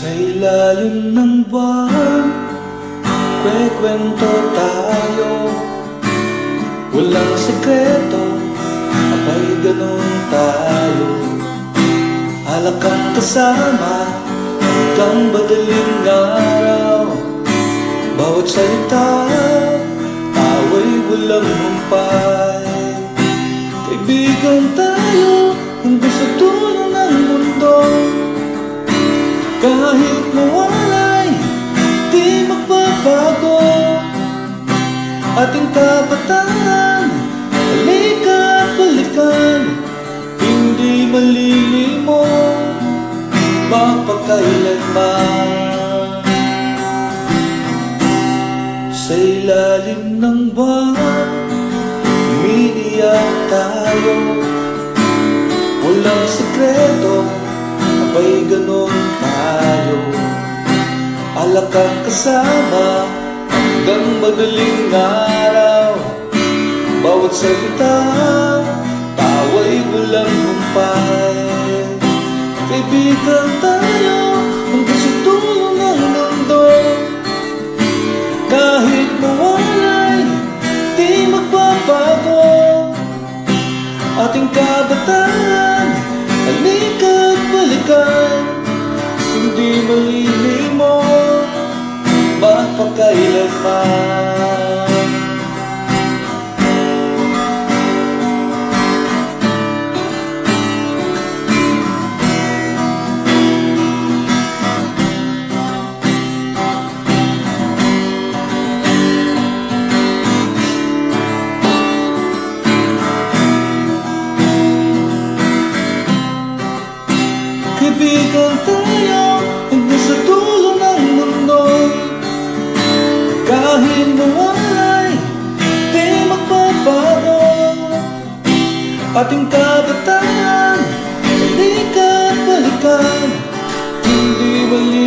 Sa ilalim ng buwan, kwekwento tayo. Walang sekreto, abay ganun tayo. Alak kang kasama hanggang madaling araw. Bawat salita, away walang humpay. Kaibigan tayo hanggang sa dulo ng mundo. Kahit mawalay, di magbabago ating kabataan. Halika't balikan, hindi malilimot mapagkailanman. Sa ilalim ng buwan, umiiyak tayo. Walang sekreto, abay ganun tayo. Alak kang kasama hanggang madaling araw. Bawat salita, tawa'y walang humpay. Kaibigan tayo hanggang sa dulo ng mundo. Kahit mawalay, di magbabago ating kabataan. Halika't balikan, hindi malilimot mapagkailanman. Kaibigan tayo hanggang sa dulo ng mundo. Kahit mawalay, di magbabago ating kabataan. Halika't balikan, hindi mali